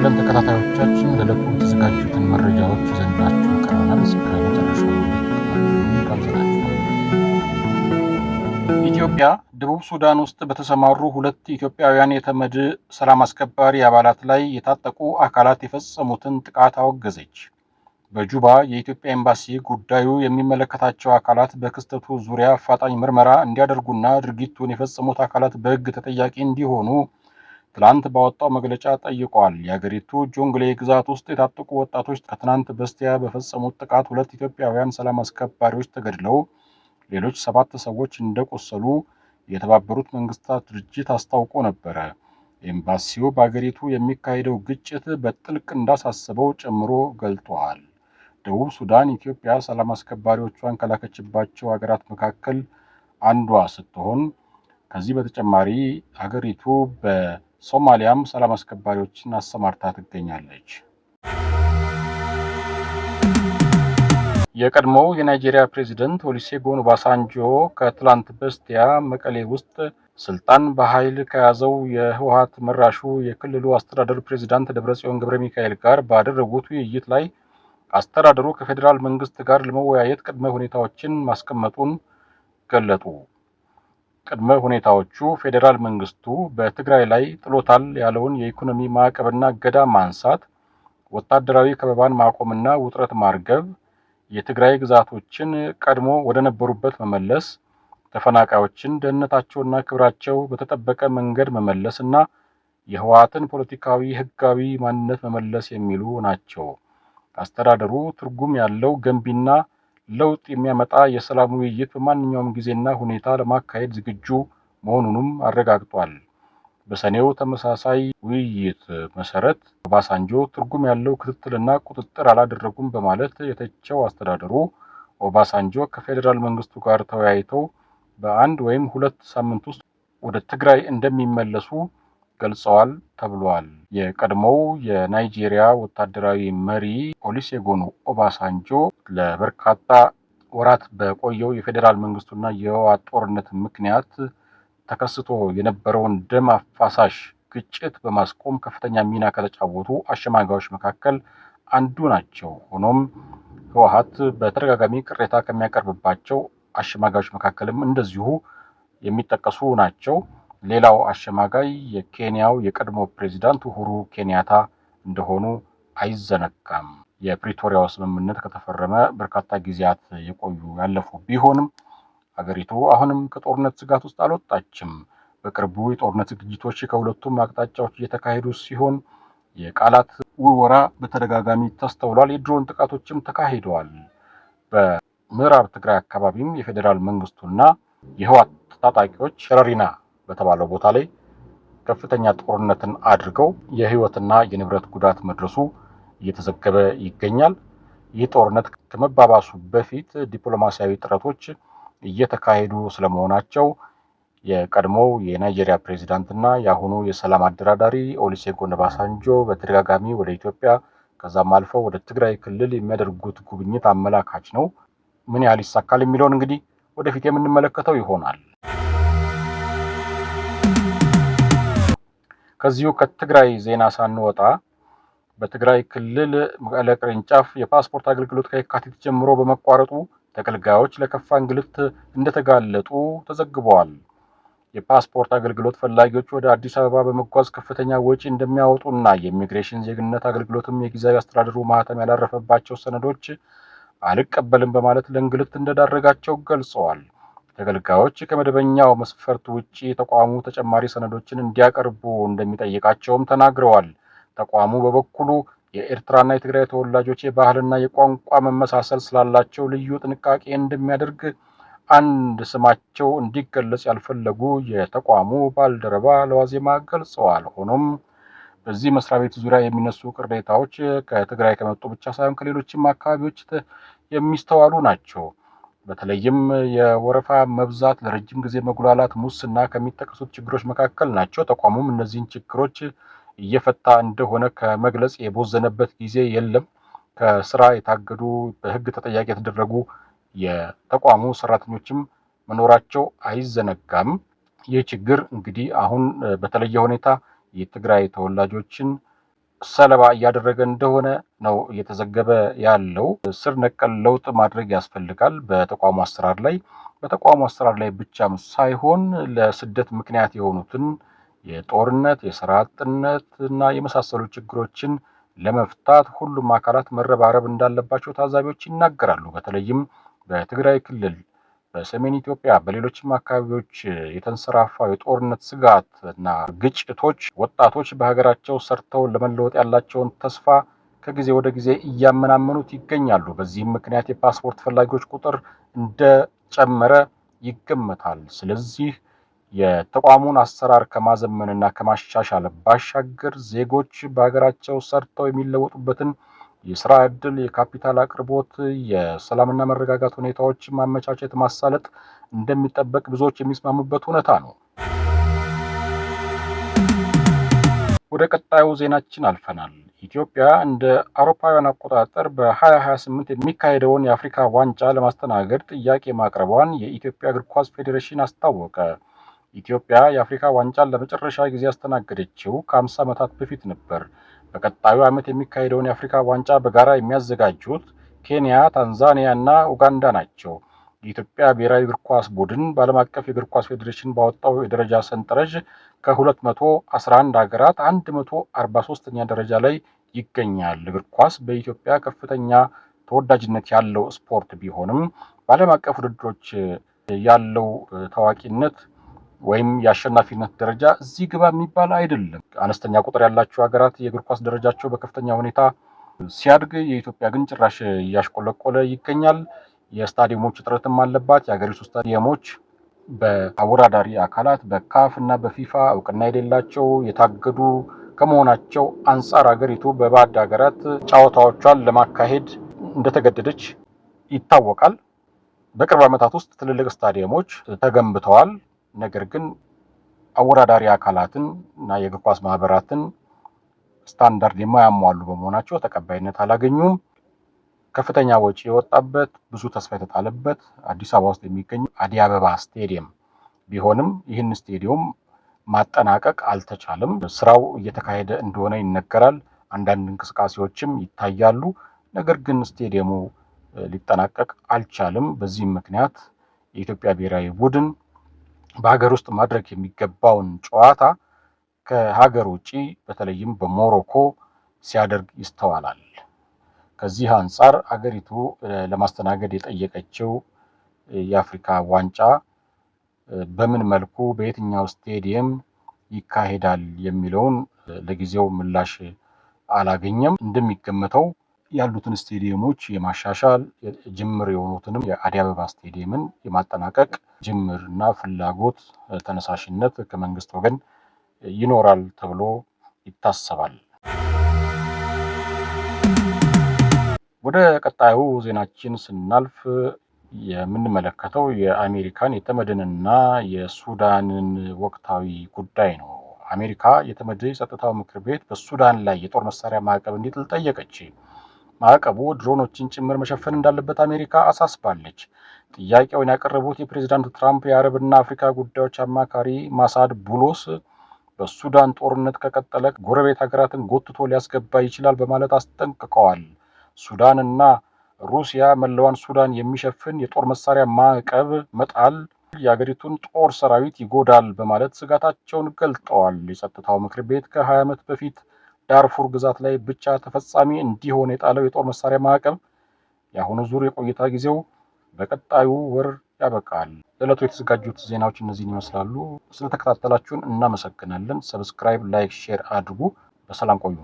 ይስጥልን ተከታታዮቻችን፣ ለዕለቱ የተዘጋጁትን መረጃዎች ይዘንላችሁ ቀርበናል። እስከ መጨረሻው ጋብዘናችሁ። ኢትዮጵያ ደቡብ ሱዳን ውስጥ በተሰማሩ 2 ኢትዮጵያውያን የተመድ ሰላም አስከባሪ አባላት ላይ የታጠቁ አካላት የፈጸሙትን ጥቃት አወገዘች። በጁባ የኢትዮጵያ ኤምባሲ ጉዳዩ የሚመለከታቸው አካላት በክስተቱ ዙሪያ አፋጣኝ ምርመራ እንዲያደርጉና ድርጊቱን የፈጸሙት አካላት በሕግ ተጠያቂ እንዲሆኑ ትላንት ባወጣው መግለጫ ጠይቋል። የሀገሪቱ ጆንግሌ ግዛት ውስጥ የታጠቁ ወጣቶች ከትናንት በስቲያ በፈጸሙት ጥቃት 2 ኢትዮጵያውያን ሰላም አስከባሪዎች ተገድለው ሌሎች 7 ሰዎች እንደቆሰሉ የተባበሩት መንግስታት ድርጅት አስታውቆ ነበረ። ኤምባሲው በሀገሪቱ የሚካሄደው ግጭት በጥልቅ እንዳሳሰበው ጨምሮ ገልጧል። ደቡብ ሱዳን ኢትዮጵያ ሰላም አስከባሪዎቿን ከላከችባቸው ሀገራት መካከል አንዷ ስትሆን ከዚህ በተጨማሪ ሀገሪቱ በሶማሊያም ሰላም አስከባሪዎችን አሰማርታ ትገኛለች። የቀድሞው የናይጄሪያ ፕሬዝዳንት ኦሉሴጉን ኦባሳንጆ ከትላንት በስቲያ መቀሌ ውስጥ ስልጣን በኃይል ከያዘው የህወሓት መራሹ የክልሉ አስተዳደር ፕሬዝዳንት ደብረጽዮን ገብረ ሚካኤል ጋር ባደረጉት ውይይት ላይ አስተዳደሩ ከፌዴራል መንግስት ጋር ለመወያየት ቅድመ ሁኔታዎችን ማስቀመጡን ገለጡ። ቅድመ ሁኔታዎቹ ፌዴራል መንግስቱ በትግራይ ላይ ጥሎታል ያለውን የኢኮኖሚ ማዕቀብና እገዳ ማንሳት፣ ወታደራዊ ከበባን ማቆምና ውጥረት ማርገብ፣ የትግራይ ግዛቶችን ቀድሞ ወደ ነበሩበት መመለስ፣ ተፈናቃዮችን ደህንነታቸውና ክብራቸው በተጠበቀ መንገድ መመለስና የህወሓትን ፖለቲካዊ ህጋዊ ማንነት መመለስ የሚሉ ናቸው። አስተዳደሩ ትርጉም ያለው ገንቢና ለውጥ የሚያመጣ የሰላም ውይይት በማንኛውም ጊዜና ሁኔታ ለማካሄድ ዝግጁ መሆኑንም አረጋግጧል። በሰኔው ተመሳሳይ ውይይት መሰረት ኦባሳንጆ ትርጉም ያለው ክትትልና ቁጥጥር አላደረጉም በማለት የተቸው አስተዳደሩ ኦባሳንጆ ከፌዴራል መንግስቱ ጋር ተወያይተው በ1 ወይም 2 ሳምንት ውስጥ ወደ ትግራይ እንደሚመለሱ ገልጸዋል ተብሏል። የቀድሞው የናይጄሪያ ወታደራዊ መሪ ኦሉሴጉን ኦባሳንጆ ለበርካታ ወራት በቆየው የፌዴራል መንግስቱና የህወሓት ጦርነት ምክንያት ተከስቶ የነበረውን ደም አፋሳሽ ግጭት በማስቆም ከፍተኛ ሚና ከተጫወቱ አሸማጋዮች መካከል አንዱ ናቸው። ሆኖም ህወሓት በተደጋጋሚ ቅሬታ ከሚያቀርብባቸው አሸማጋዮች መካከልም እንደዚሁ የሚጠቀሱ ናቸው። ሌላው አሸማጋይ የኬንያው የቀድሞ ፕሬዝዳንት ኡሁሩ ኬንያታ እንደሆኑ አይዘነጋም። የፕሪቶሪያው ስምምነት ከተፈረመ በርካታ ጊዜያት የቆዩ ያለፉ ቢሆንም ሀገሪቱ አሁንም ከጦርነት ስጋት ውስጥ አልወጣችም። በቅርቡ የጦርነት ዝግጅቶች ከሁለቱም አቅጣጫዎች እየተካሄዱ ሲሆን የቃላት ውርወራ በተደጋጋሚ ተስተውሏል። የድሮን ጥቃቶችም ተካሂደዋል። በምዕራብ ትግራይ አካባቢም የፌዴራል መንግስቱና የህወሓት ታጣቂዎች ሸረሪና በተባለው ቦታ ላይ ከፍተኛ ጦርነትን አድርገው የህይወትና የንብረት ጉዳት መድረሱ እየተዘገበ ይገኛል። ይህ ጦርነት ከመባባሱ በፊት ዲፕሎማሲያዊ ጥረቶች እየተካሄዱ ስለመሆናቸው የቀድሞው የናይጄሪያ ፕሬዝዳንትና የአሁኑ የሰላም አደራዳሪ ኦሉሴጉን ኦባሳንጆ በተደጋጋሚ ወደ ኢትዮጵያ ከዛም አልፈው ወደ ትግራይ ክልል የሚያደርጉት ጉብኝት አመላካች ነው። ምን ያህል ይሳካል የሚለውን እንግዲህ ወደፊት የምንመለከተው ይሆናል። ከዚሁ ከትግራይ ዜና ሳንወጣ በትግራይ ክልል መቀለ ቅርንጫፍ የፓስፖርት አገልግሎት ከየካቲት ጀምሮ በመቋረጡ ተገልጋዮች ለከፋ እንግልት እንደተጋለጡ ተዘግበዋል። የፓስፖርት አገልግሎት ፈላጊዎች ወደ አዲስ አበባ በመጓዝ ከፍተኛ ወጪ እንደሚያወጡና የኢሚግሬሽን ዜግነት አገልግሎትም የጊዜያዊ አስተዳደሩ ማህተም ያላረፈባቸው ሰነዶች አልቀበልም በማለት ለእንግልት እንደዳረጋቸው ገልጸዋል። ተገልጋዮች ከመደበኛው መስፈርት ውጪ ተቋሙ ተጨማሪ ሰነዶችን እንዲያቀርቡ እንደሚጠይቃቸውም ተናግረዋል። ተቋሙ በበኩሉ የኤርትራና የትግራይ ተወላጆች የባህልና የቋንቋ መመሳሰል ስላላቸው ልዩ ጥንቃቄ እንደሚያደርግ አንድ ስማቸው እንዲገለጽ ያልፈለጉ የተቋሙ ባልደረባ ለዋዜማ ገልጸዋል። ሆኖም በዚህ መስሪያ ቤት ዙሪያ የሚነሱ ቅሬታዎች ከትግራይ ከመጡ ብቻ ሳይሆን ከሌሎችም አካባቢዎች የሚስተዋሉ ናቸው። በተለይም የወረፋ መብዛት፣ ለረጅም ጊዜ መጉላላት፣ ሙስና ከሚጠቀሱት ችግሮች መካከል ናቸው። ተቋሙም እነዚህን ችግሮች እየፈታ እንደሆነ ከመግለጽ የቦዘነበት ጊዜ የለም። ከስራ የታገዱ፣ በህግ ተጠያቂ የተደረጉ የተቋሙ ሰራተኞችም መኖራቸው አይዘነጋም። ይህ ችግር እንግዲህ አሁን በተለየ ሁኔታ የትግራይ ተወላጆችን ሰለባ እያደረገ እንደሆነ ነው እየተዘገበ ያለው። ስር ነቀል ለውጥ ማድረግ ያስፈልጋል በተቋሙ አሰራር ላይ ብቻም ሳይሆን ለስደት ምክንያት የሆኑትን የጦርነት፣ የስራ አጥነት እና የመሳሰሉ ችግሮችን ለመፍታት ሁሉም አካላት መረባረብ እንዳለባቸው ታዛቢዎች ይናገራሉ። በተለይም በትግራይ ክልል፣ በሰሜን ኢትዮጵያ፣ በሌሎችም አካባቢዎች የተንሰራፋው የጦርነት ስጋት እና ግጭቶች ወጣቶች በሀገራቸው ሰርተው ለመለወጥ ያላቸውን ተስፋ ከጊዜ ወደ ጊዜ እያመናመኑት ይገኛሉ። በዚህም ምክንያት የፓስፖርት ፈላጊዎች ቁጥር እንደጨመረ ይገመታል። ስለዚህ የተቋሙን አሰራር ከማዘመንና ከማሻሻል ባሻገር ዜጎች በሀገራቸው ሰርተው የሚለወጡበትን የስራ ዕድል፣ የካፒታል አቅርቦት፣ የሰላምና መረጋጋት ሁኔታዎች ማመቻቸት፣ ማሳለጥ እንደሚጠበቅ ብዙዎች የሚስማሙበት ሁኔታ ነው። ወደ ቀጣዩ ዜናችን አልፈናል። ኢትዮጵያ እንደ አውሮፓውያን አቆጣጠር በ2028 የሚካሄደውን የአፍሪካ ዋንጫ ለማስተናገድ ጥያቄ ማቅረቧን የኢትዮጵያ እግር ኳስ ፌዴሬሽን አስታወቀ። ኢትዮጵያ የአፍሪካ ዋንጫን ለመጨረሻ ጊዜ ያስተናገደችው ከ50 ዓመታት በፊት ነበር። በቀጣዩ ዓመት የሚካሄደውን የአፍሪካ ዋንጫ በጋራ የሚያዘጋጁት ኬንያ፣ ታንዛኒያ እና ኡጋንዳ ናቸው። የኢትዮጵያ ብሔራዊ እግር ኳስ ቡድን በዓለም አቀፍ የእግር ኳስ ፌዴሬሽን ባወጣው የደረጃ ሰንጠረዥ ከ211 ሀገራት 143ኛ ደረጃ ላይ ይገኛል። እግር ኳስ በኢትዮጵያ ከፍተኛ ተወዳጅነት ያለው ስፖርት ቢሆንም በዓለም አቀፍ ውድድሮች ያለው ታዋቂነት ወይም የአሸናፊነት ደረጃ እዚህ ግባ የሚባል አይደለም። አነስተኛ ቁጥር ያላቸው ሀገራት የእግር ኳስ ደረጃቸው በከፍተኛ ሁኔታ ሲያድግ፣ የኢትዮጵያ ግን ጭራሽ እያሽቆለቆለ ይገኛል። የስታዲየሞች እጥረትም አለባት። የሀገሪቱ ስታዲየሞች በአወዳዳሪ አካላት በካፍ እና በፊፋ እውቅና የሌላቸው የታገዱ ከመሆናቸው አንጻር ሀገሪቱ በባዕድ ሀገራት ጨዋታዎቿን ለማካሄድ እንደተገደደች ይታወቃል። በቅርብ ዓመታት ውስጥ ትልልቅ ስታዲየሞች ተገንብተዋል። ነገር ግን አወዳዳሪ አካላትን እና የእግር ኳስ ማህበራትን ስታንዳርድ የማያሟሉ በመሆናቸው ተቀባይነት አላገኙም። ከፍተኛ ወጪ የወጣበት ብዙ ተስፋ የተጣለበት አዲስ አበባ ውስጥ የሚገኘው አዲስ አበባ ስቴዲየም ቢሆንም ይህን ስቴዲየም ማጠናቀቅ አልተቻለም። ስራው እየተካሄደ እንደሆነ ይነገራል። አንዳንድ እንቅስቃሴዎችም ይታያሉ። ነገር ግን ስቴዲየሙ ሊጠናቀቅ አልቻለም። በዚህም ምክንያት የኢትዮጵያ ብሔራዊ ቡድን በሀገር ውስጥ ማድረግ የሚገባውን ጨዋታ ከሀገር ውጪ በተለይም በሞሮኮ ሲያደርግ ይስተዋላል። ከዚህ አንጻር አገሪቱ ለማስተናገድ የጠየቀችው የአፍሪካ ዋንጫ በምን መልኩ በየትኛው ስቴዲየም ይካሄዳል የሚለውን ለጊዜው ምላሽ አላገኘም። እንደሚገመተው ያሉትን ስቴዲየሞች የማሻሻል ጅምር የሆኑትንም የአዲስ አበባ ስቴዲየምን የማጠናቀቅ ጅምር እና ፍላጎት፣ ተነሳሽነት ከመንግስት ወገን ይኖራል ተብሎ ይታሰባል። ወደ ቀጣዩ ዜናችን ስናልፍ የምንመለከተው የአሜሪካን የተመድንና የሱዳንን ወቅታዊ ጉዳይ ነው። አሜሪካ የተመድ የጸጥታው ምክር ቤት በሱዳን ላይ የጦር መሳሪያ ማዕቀብ እንዲጥል ጠየቀች። ማዕቀቡ ድሮኖችን ጭምር መሸፈን እንዳለበት አሜሪካ አሳስባለች። ጥያቄውን ያቀረቡት የፕሬዝዳንት ትራምፕ የአረብና አፍሪካ ጉዳዮች አማካሪ ማሳድ ቡሎስ በሱዳን ጦርነት ከቀጠለ ጎረቤት ሀገራትን ጎትቶ ሊያስገባ ይችላል በማለት አስጠንቅቀዋል። ሱዳን እና ሩሲያ መላዋን ሱዳን የሚሸፍን የጦር መሳሪያ ማዕቀብ መጣል የሀገሪቱን ጦር ሰራዊት ይጎዳል በማለት ስጋታቸውን ገልጠዋል። የጸጥታው ምክር ቤት ከ20 ዓመት በፊት ዳርፉር ግዛት ላይ ብቻ ተፈጻሚ እንዲሆን የጣለው የጦር መሳሪያ ማዕቀብ የአሁኑ ዙር የቆይታ ጊዜው በቀጣዩ ወር ያበቃል። ለዕለቱ የተዘጋጁት ዜናዎች እነዚህን ይመስላሉ። ስለተከታተላችሁን እናመሰግናለን። ሰብስክራይብ፣ ላይክ፣ ሼር አድርጉ። በሰላም ቆዩ።